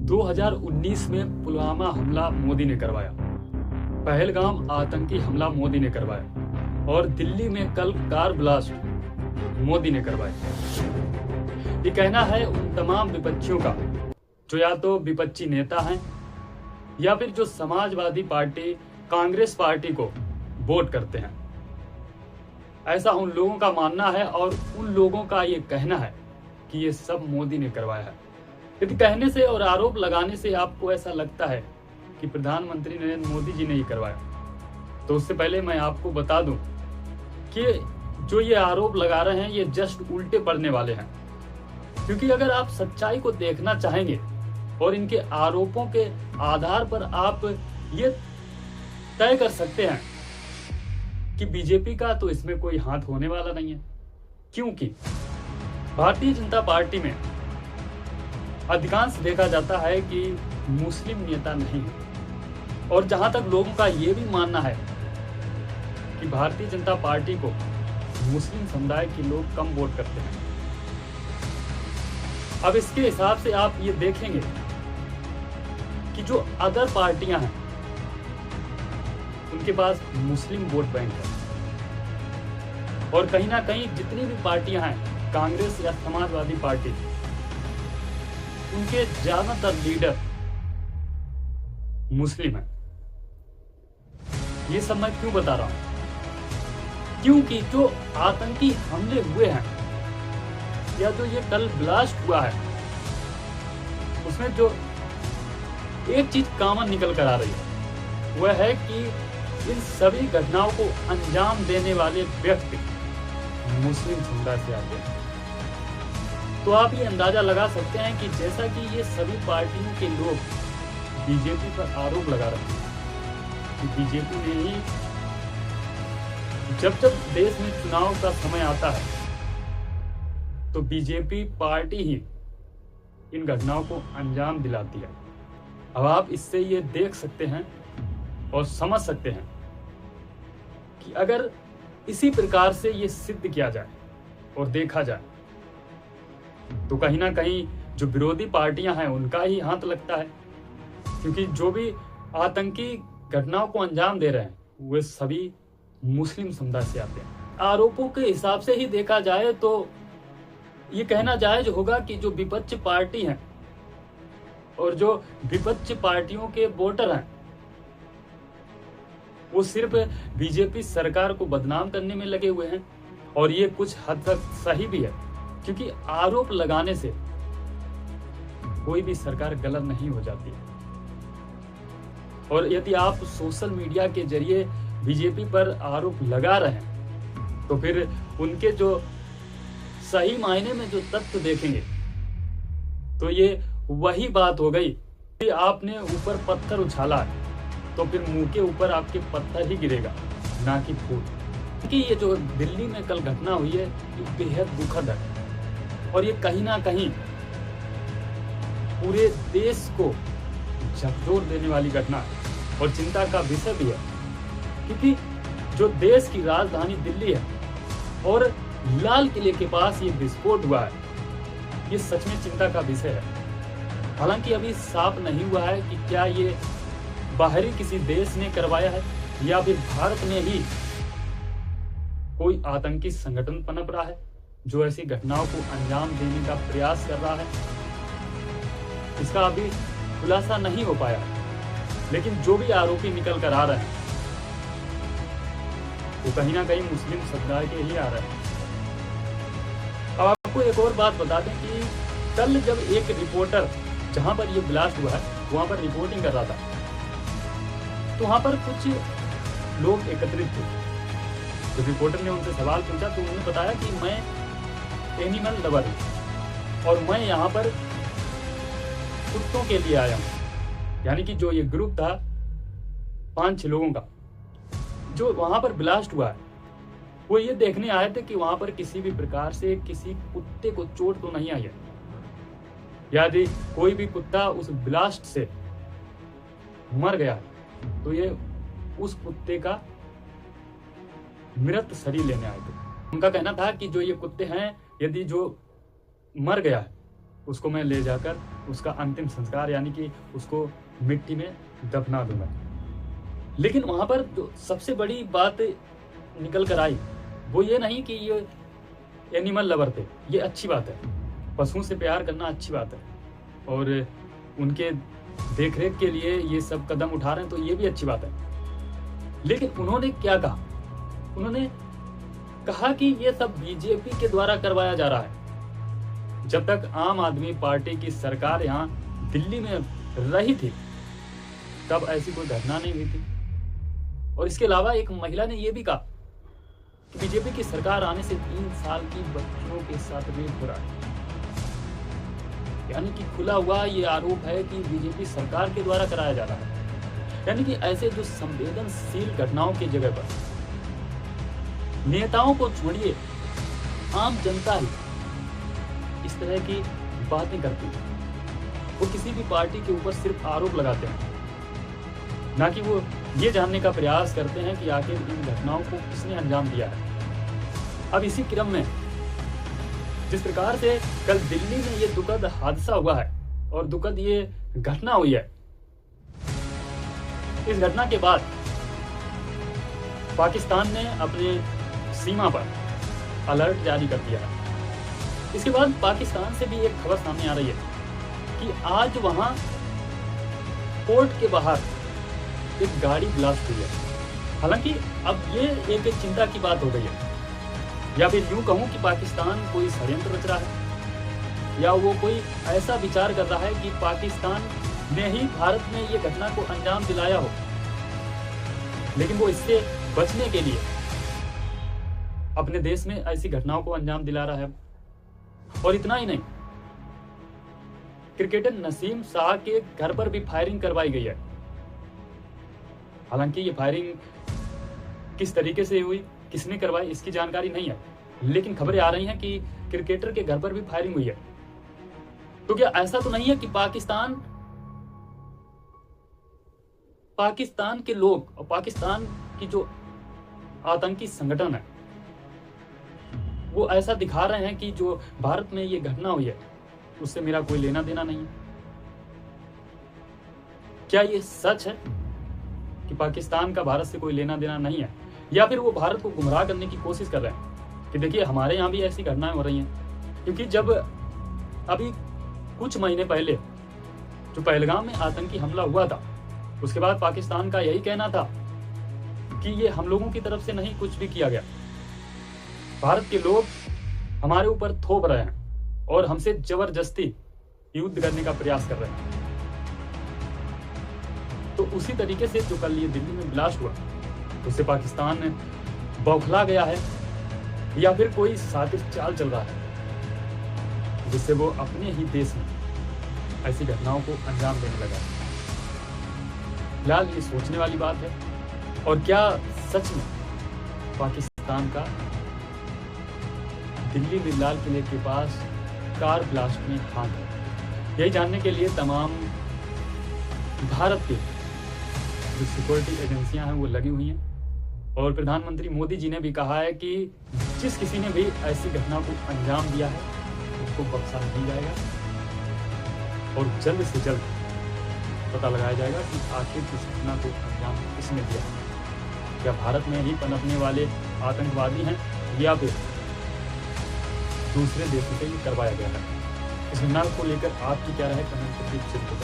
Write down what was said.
2019 में पुलवामा हमला मोदी ने करवाया, पहलगाम आतंकी हमला मोदी ने करवाया और दिल्ली में कल कार ब्लास्ट मोदी ने करवाया। ये कहना है उन तमाम विपक्षियों का जो या तो विपक्षी नेता हैं या फिर जो समाजवादी पार्टी कांग्रेस पार्टी को वोट करते हैं। ऐसा उन लोगों का मानना है और उन लोगों का ये कहना है कि ये सब मोदी ने करवाया है। यदि कहने से और आरोप लगाने से आपको ऐसा लगता है कि प्रधानमंत्री नरेंद्र मोदी जी ने ही करवाया, तो उससे पहले मैं आपको बता दूं कि जो ये आरोप लगा रहे हैं ये जस्ट उल्टे पड़ने वाले हैं। क्योंकि अगर आप सच्चाई को देखना चाहेंगे और इनके आरोपों के आधार पर आप ये तय कर सकते हैं कि बीजेपी का तो इसमें कोई हाथ होने वाला नहीं है, क्योंकि भारतीय जनता पार्टी में अधिकांश देखा जाता है कि मुस्लिम नेता नहीं है। और जहां तक लोगों का ये भी मानना है कि भारतीय जनता पार्टी को मुस्लिम समुदाय के लोग कम वोट करते हैं। अब इसके हिसाब से आप ये देखेंगे कि जो अदर पार्टियां हैं उनके पास मुस्लिम वोट बैंक है और कहीं ना कहीं जितनी भी पार्टियां हैं, कांग्रेस या समाजवादी पार्टी, उनके ज्यादातर लीडर मुस्लिम हैं। ये सब मैं क्यों बता रहा हूं? क्योंकि जो आतंकी हमले हुए हैं या जो ये कल ब्लास्ट हुआ है, उसमें जो एक चीज कॉमन निकल कर आ रही है वह है कि इन सभी घटनाओं को अंजाम देने वाले व्यक्ति मुस्लिम समुदाय से आते हैं। तो आप ये अंदाजा लगा सकते हैं कि जैसा कि ये सभी पार्टियों के लोग बीजेपी पर आरोप लगा रहे हैं कि बीजेपी ने ही, जब जब देश में चुनाव का समय आता है तो बीजेपी पार्टी ही इन घटनाओं को अंजाम दिलाती है। अब आप इससे ये देख सकते हैं और समझ सकते हैं कि अगर इसी प्रकार से ये सिद्ध किया जाए और देखा जाए तो कहीं ना कहीं जो विरोधी पार्टियां हैं उनका ही हाथ लगता है। क्योंकि जो भी आतंकी घटनाओं को अंजाम दे रहे हैं वे सभी मुस्लिम समुदाय से आते हैं। आरोपों के हिसाब से ही देखा जाए तो ये कहना जायज होगा कि जो विपक्ष पार्टी हैं और जो विपक्ष पार्टियों के वोटर हैं वो सिर्फ बीजेपी सरकार को बदनाम करने में लगे हुए हैं। और ये कुछ हद तक सही भी है, क्योंकि आरोप लगाने से कोई भी सरकार गलत नहीं हो जाती है। और यदि आप सोशल मीडिया के जरिए बीजेपी पर आरोप लगा रहे हैं तो फिर उनके जो सही मायने में जो तथ्य देखेंगे तो ये वही बात हो गई कि आपने ऊपर पत्थर उछाला है तो फिर मुंह के ऊपर आपके पत्थर ही गिरेगा, ना कि फूल। क्योंकि ये जो दिल्ली में कल घटना हुई है ये बेहद दुखद है और ये कहीं ना कहीं पूरे देश को झकझोर देने वाली घटना है और चिंता का विषय भी है। क्योंकि जो देश की राजधानी दिल्ली है और लाल किले के पास ये विस्फोट हुआ है, ये सच में चिंता का विषय है। हालांकि अभी साफ नहीं हुआ है कि क्या ये बाहरी किसी देश ने करवाया है या फिर भारत में ही कोई आतंकी संगठन पनप रहा है जो ऐसी घटनाओं को अंजाम देने का प्रयास कर रहा है। इसका अभी खुलासा नहीं हो पाया है। लेकिन जो भी आरोपी निकल कर आ रहे हैं वो कहीं ना कहीं मुस्लिम समुदाय के ही आ रहे हैं। अब आपको एक और बात बता दें कि कल जब एक रिपोर्टर जहां पर ये ब्लास्ट हुआ है वहां पर रिपोर्टिंग कर रहा था तो वहां पर कुछ लोग एकत्रित थे। तो रिपोर्टर ने उनसे सवाल पूछा तो उन्होंने बताया कि मैं एनिमल लवर हूं और मैं यहाँ पर कुत्तों के लिए आया हूँ। यानी कि जो ये ग्रुप था 5-6 लोगों का जो वहां पर ब्लास्ट हुआ है वो ये देखने आए थे कि वहां पर किसी भी प्रकार से किसी कुत्ते को चोट तो नहीं आई है। यदि कोई भी कुत्ता उस ब्लास्ट से मर गया तो ये उस कुत्ते का मृत शरीर लेने आए थे। उनका कहना था कि जो ये कुत्ते हैं यदि जो मर गया है उसको मैं ले जाकर उसका अंतिम संस्कार यानी कि उसको मिट्टी में दफना दूंगा। लेकिन वहां पर जो सबसे बड़ी बात निकल कर आई वो ये नहीं कि ये एनिमल लवर थे, ये अच्छी बात है, पशुओं से प्यार करना अच्छी बात है और उनके देखरेख के लिए ये सब कदम उठा रहे हैं, तो ये भी अच्छी बात है। लेकिन उन्होंने क्या कहा? उन्होंने कहा कि ये सब बीजेपी के द्वारा करवाया जा रहा है। जब तक आम आदमी पार्टी की सरकार यहाँ दिल्ली में रही थी तब ऐसी कोई घटना नहीं हुई थी। और इसके अलावा एक महिला ने यह भी कहा कि बीजेपी की सरकार आने से 3 साल की बच्चियों के साथ रेप हो रहा है। यानी कि खुला हुआ ये आरोप है कि बीजेपी सरकार के द्वारा कराया जा रहा है। यानी कि ऐसे जो संवेदनशील घटनाओं की जगह पर नेताओं को छोड़िए, आम जनता ही इस तरह की बातें करती है। वो किसी भी पार्टी के ऊपर सिर्फ आरोप लगाते हैं, ना कि वो ये जानने का प्रयास करते हैं कि आखिर इन घटनाओं को किसने अंजाम दिया है। अब इसी क्रम में जिस प्रकार से कल दिल्ली में ये दुखद हादसा हुआ है और दुखद ये घटना हुई है, इस घटना के बाद पाकिस्तान ने अपने सीमा पर अलर्ट जारी कर दिया है। इसके बाद पाकिस्तान से भी एक खबर सामने आ रही है कि आज वहां पोर्ट के बाहर एक गाड़ी ब्लास्ट हुई है। हालांकि अब ये एक चिंता की बात हो गई है, या फिर यूं कहूं कि पाकिस्तान कोई षड्यंत्र रच रहा है, या वो कोई ऐसा विचार कर रहा है कि पाकिस्तान ने ही भारत में ये घटना को अंजाम दिलाया हो, लेकिन वो इससे बचने के लिए अपने देश में ऐसी घटनाओं को अंजाम दिला रहा है। और इतना ही नहीं, क्रिकेटर नसीम शाह के घर पर भी फायरिंग करवाई गई है। हालांकि ये फायरिंग किस तरीके से हुई, किसने करवाई, इसकी जानकारी नहीं है, लेकिन खबरें आ रही हैं कि क्रिकेटर के घर पर भी फायरिंग हुई है। तो क्या ऐसा तो नहीं है कि पाकिस्तान के लोग और पाकिस्तान की जो आतंकी संगठन है वो ऐसा दिखा रहे हैं कि जो भारत में ये घटना हुई है उससे मेरा कोई लेना देना नहीं है? क्या ये सच है कि पाकिस्तान का भारत से कोई लेना देना नहीं है, या फिर वो भारत को गुमराह करने की कोशिश कर रहे हैं कि देखिए हमारे यहाँ भी ऐसी घटनाएं हो रही हैं? क्योंकि जब अभी कुछ महीने पहले जो पहलगाम में आतंकी हमला हुआ था, उसके बाद पाकिस्तान का यही कहना था कि ये हम लोगों की तरफ से नहीं कुछ भी किया गया, भारत के लोग हमारे ऊपर थोप रहे हैं और हमसे जबरदस्ती युद्ध करने का प्रयास कर रहे हैं। तो उसी तरीके से जो कल ये दिल्ली में ब्लास्ट हुआ उससे पाकिस्तान बौखला गया है, या फिर कोई साजिश चाल चल रहा है जिससे वो अपने ही देश में ऐसी घटनाओं को अंजाम देने लगा है। फिलहाल ये सोचने वाली बात है। और क्या सच में पाकिस्तान का दिल्ली में लाल किले के पास कार ब्लास्ट में हाथ है? यही जानने के लिए तमाम भारत के जो सिक्योरिटी एजेंसियां हैं वो लगी हुई हैं। और प्रधानमंत्री मोदी जी ने भी कहा है कि जिस किसी ने भी ऐसी घटना को अंजाम दिया है उसको बख्शा नहीं जाएगा और जल्द से जल्द पता लगाया जाएगा कि आखिर इस घटना को अंजाम किसने दिया है। क्या भारत में ही पनपने वाले आतंकवादी हैं या फिर दूसरे देशों से ही करवाया गया है? इस घटना को लेकर आपकी क्या राय, कमेंट करके जरूर बताएं।